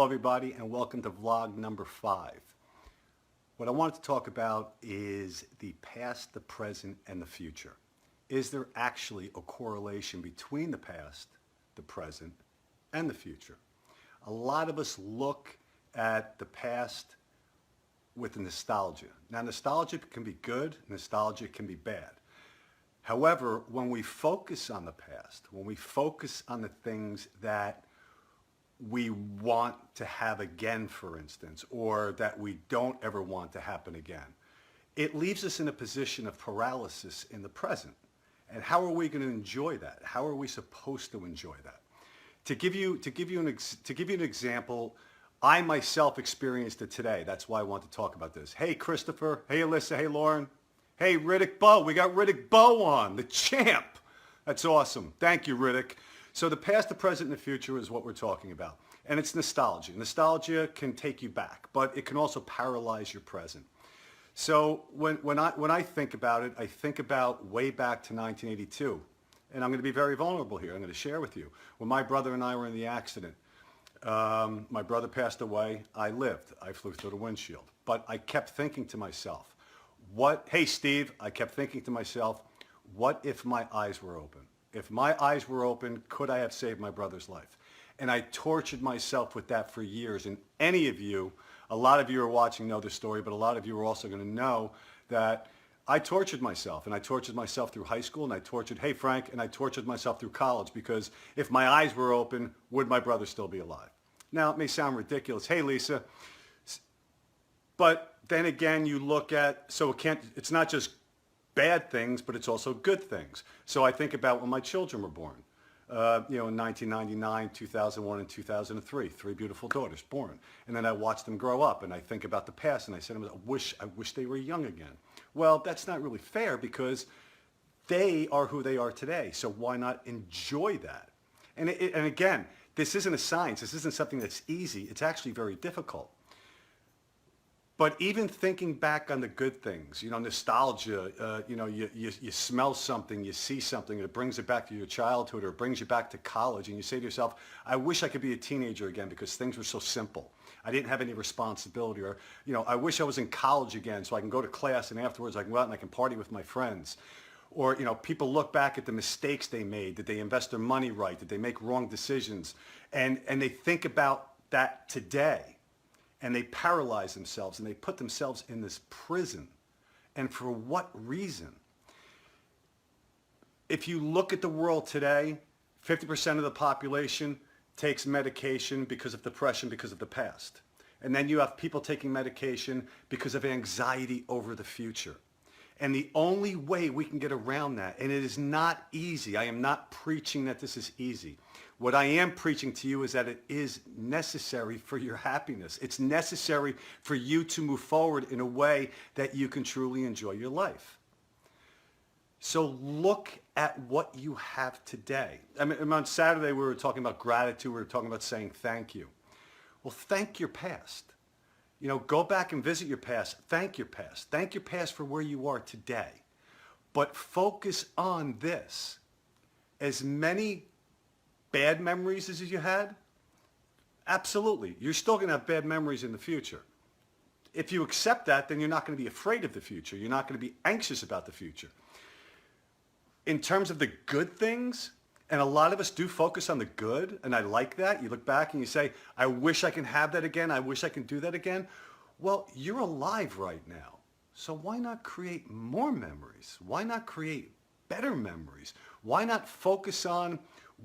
Hello everybody and welcome to vlog number 5. What I wanted to talk about is the past, the present, and the future. Is there actually a correlation between the past, the present, and the future? A lot of us look at the past with nostalgia. Now nostalgia can be good, nostalgia can be bad. However, when we focus on the past, when we focus on the things that we want to have again, for instance, or that we don't ever want to happen again, it leaves us in a position of paralysis in the present. And how are we going to enjoy that? How are we supposed to enjoy that? To give you an example, I myself experienced it today. That's why I want to talk about this. Hey, Christopher. Hey, Alyssa. Hey, Lauren. Hey, Riddick Bowe. We got Riddick Bowe on, the champ. That's awesome. Thank you, Riddick. So the past, the present, and the future is what we're talking about. And it's nostalgia. Nostalgia can take you back, but it can also paralyze your present. So when I think about it, I think about way back to 1982. And I'm going to be very vulnerable here. I'm going to share with you. When my brother and I were in the accident, my brother passed away. I lived. I flew through the windshield. But I kept thinking to myself, hey, Steve, I kept thinking to myself, what if my eyes were open? If my eyes were open, could I have saved my brother's life? And I tortured myself with that for years. And any of you, a lot of you are watching know the story, but a lot of you are also going to know that I tortured myself. And I tortured myself through high school, and I tortured, hey, Frank, and I tortured myself through college because if my eyes were open, would my brother still be alive? Now, it may sound ridiculous. Hey, Lisa. But then again, you look at, so it's not just bad things, but it's also good things. So I think about when my children were born, in 1999, 2001, and 2003, 3 beautiful daughters born. And then I watched them grow up, and I think about the past, and I said, I wish they were young again. Well, that's not really fair because they are who they are today. So why not enjoy that? And again, this isn't a science. This isn't something that's easy. It's actually very difficult. But even thinking back on the good things, nostalgia, you smell something, you see something, and it brings it back to your childhood or it brings you back to college, and you say to yourself, I wish I could be a teenager again because things were so simple. I didn't have any responsibility. Or, I wish I was in college again so I can go to class and afterwards I can go out and I can party with my friends. Or, people look back at the mistakes they made. Did they invest their money right? Did they make wrong decisions? And they think about that today. And they paralyze themselves and they put themselves in this prison. And for what reason? If you look at the world today, 50% of the population takes medication because of depression, because of the past. And then you have people taking medication because of anxiety over the future. And the only way we can get around that, and it is not easy, I am not preaching that this is easy. What I am preaching to you is that it is necessary for your happiness. It's necessary for you to move forward in a way that you can truly enjoy your life. So look at what you have today. I mean, on Saturday we were talking about gratitude. We were talking about saying thank you. Well, thank your past. Go back and visit your past. Thank your past. Thank your past for where you are today. But focus on this. As many bad memories as you had, absolutely. You're still going to have bad memories in the future. If you accept that, then you're not going to be afraid of the future. You're not going to be anxious about the future. In terms of the good things, and a lot of us do focus on the good, and I like that. You look back and you say, I wish I can have that again. I wish I can do that again. Well, you're alive right now. So why not create more memories? Why not create better memories? Why not focus on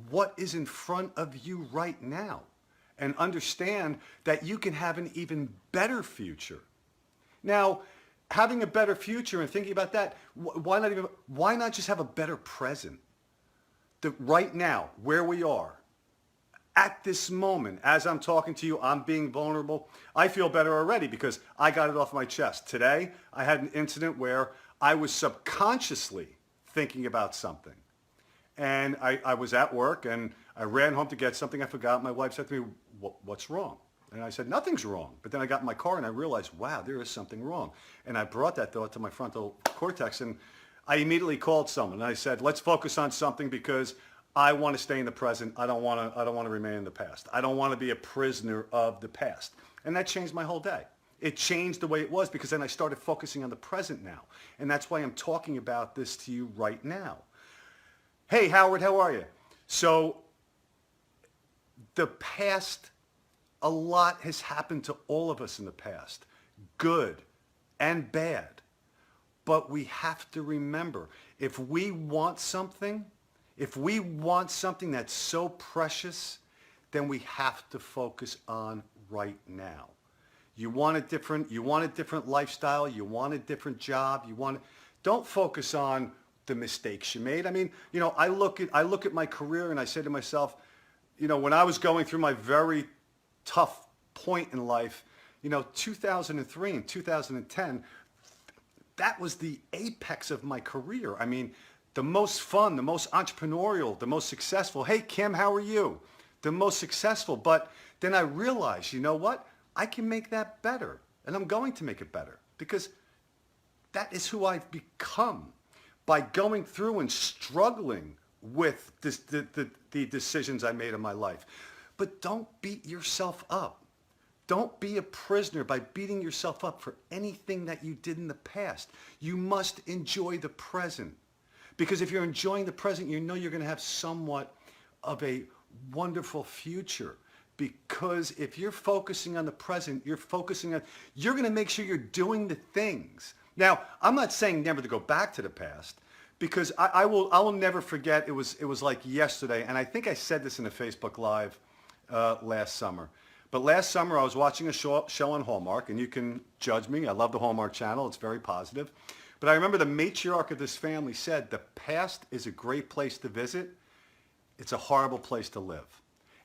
what is in front of you right now and understand that you can have an even better future? Now, having a better future and thinking about that, why not just have a better present? Right now, where we are, at this moment, as I'm talking to you, I'm being vulnerable. I feel better already because I got it off my chest. Today, I had an incident where I was subconsciously thinking about something. And I was at work and I ran home to get something. I forgot. My wife said to me, what's wrong? And I said, nothing's wrong. But then I got in my car and I realized, wow, there is something wrong. And I brought that thought to my frontal cortex and I immediately called someone and I said, let's focus on something because I want to stay in the present. I don't want to remain in the past. I don't want to be a prisoner of the past. And that changed my whole day. It changed the way it was because then I started focusing on the present now. And that's why I'm talking about this to you right now. Hey, Howard, how are you? So the past, a lot has happened to all of us in the past, good and bad. But we have to remember, if we want something that's so precious, then we have to focus on right now. You want a different lifestyle, you want a different job, don't focus on the mistakes you made. I mean, I look at my career and I say to myself, when I was going through my very tough point in life, 2003 and 2010, that was the apex of my career. I mean, the most fun, the most entrepreneurial, the most successful. Hey, Kim, how are you? The most successful. But then I realized, you know what? I can make that better. And I'm going to make it better because that is who I've become by going through and struggling with the decisions I made in my life. But don't beat yourself up. Don't be a prisoner by beating yourself up for anything that you did in the past. You must enjoy the present. Because if you're enjoying the present, you're going to have somewhat of a wonderful future. Because if you're focusing on the present, you're going to make sure you're doing the things. Now, I'm not saying never to go back to the past, because I will never forget. It was like yesterday, and I think I said this in a Facebook Live last summer. But last summer I was watching a show on Hallmark, and you can judge me. I love the Hallmark Channel. It's very positive. But I remember the matriarch of this family said, the past is a great place to visit. It's a horrible place to live.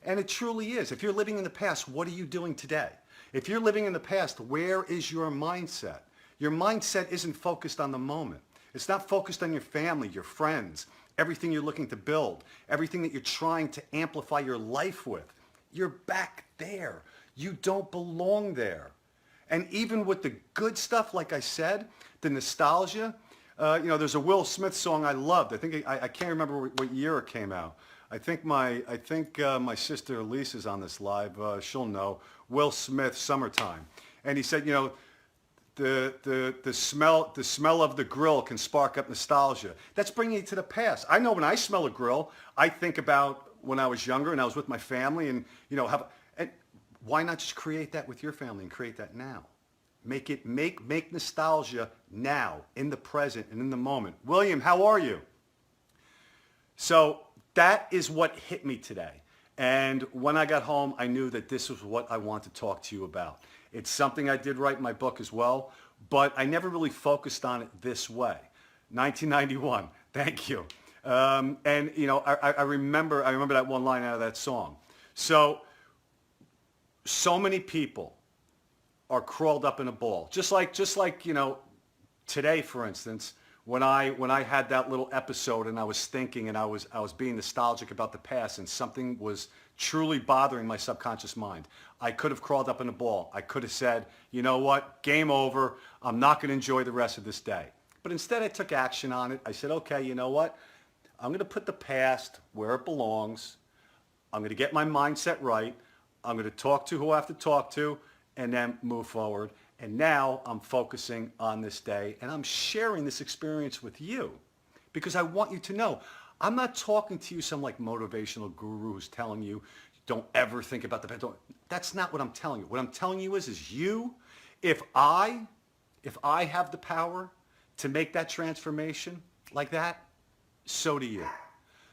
And it truly is. If you're living in the past, what are you doing today? If you're living in the past, where is your mindset? Your mindset isn't focused on the moment. It's not focused on your family, your friends, everything you're looking to build, everything that you're trying to amplify your life with. You're back there. You don't belong there. And even with the good stuff, like I said, the nostalgia, there's a Will Smith song I loved. I can't remember what year it came out. I think my sister Elise is on this live. She'll know. Will Smith, Summertime. And he said, the smell of the grill can spark up nostalgia. That's bringing you to the past. I know when I smell a grill, I think about when I was younger and I was with my family, and and why not just create that with your family and create that now? Make nostalgia now, in the present and in the moment. William, how are you? So that is what hit me today. And when I got home, I knew that this was what I want to talk to you about. It's something I did write in my book as well, but I never really focused on it this way. 1991, thank you. I remember that one line out of that song. So many people are crawled up in a ball. Just like today, for instance, when I had that little episode and I was thinking and I was being nostalgic about the past and something was truly bothering my subconscious mind, I could have crawled up in a ball. I could have said, you know what, game over. I'm not going to enjoy the rest of this day. But instead I took action on it. I said, okay, you know what? I'm going to put the past where it belongs. I'm going to get my mindset right. I'm going to talk to who I have to talk to and then move forward. And now I'm focusing on this day and I'm sharing this experience with you because I want you to know I'm not talking to you some like motivational guru who's telling you don't ever think about the past. That's not what I'm telling you. What I'm telling you is you, if I have the power to make that transformation like that, so do you.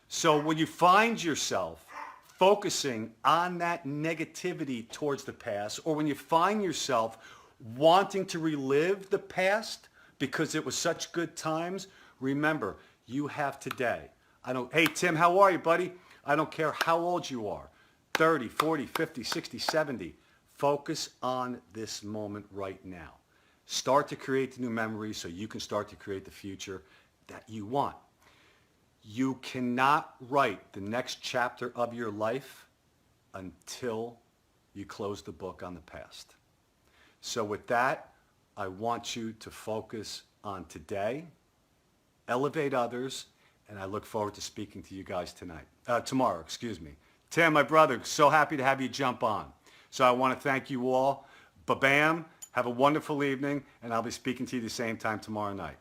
So when you find yourself focusing on that negativity towards the past, or when you find yourself wanting to relive the past because it was such good times, remember, you have today. Hey, Tim, how are you, buddy? I don't care how old you are, 30, 40, 50, 60, 70. Focus on this moment right now. Start to create the new memories so you can start to create the future that you want. You cannot write the next chapter of your life until you close the book on the past. So with that, I want you to focus on today, elevate others, And I look forward to speaking to you guys tomorrow, excuse me. Tim, my brother, so happy to have you jump on. So I want to thank you all. Babam, have a wonderful evening, and I'll be speaking to you the same time tomorrow night.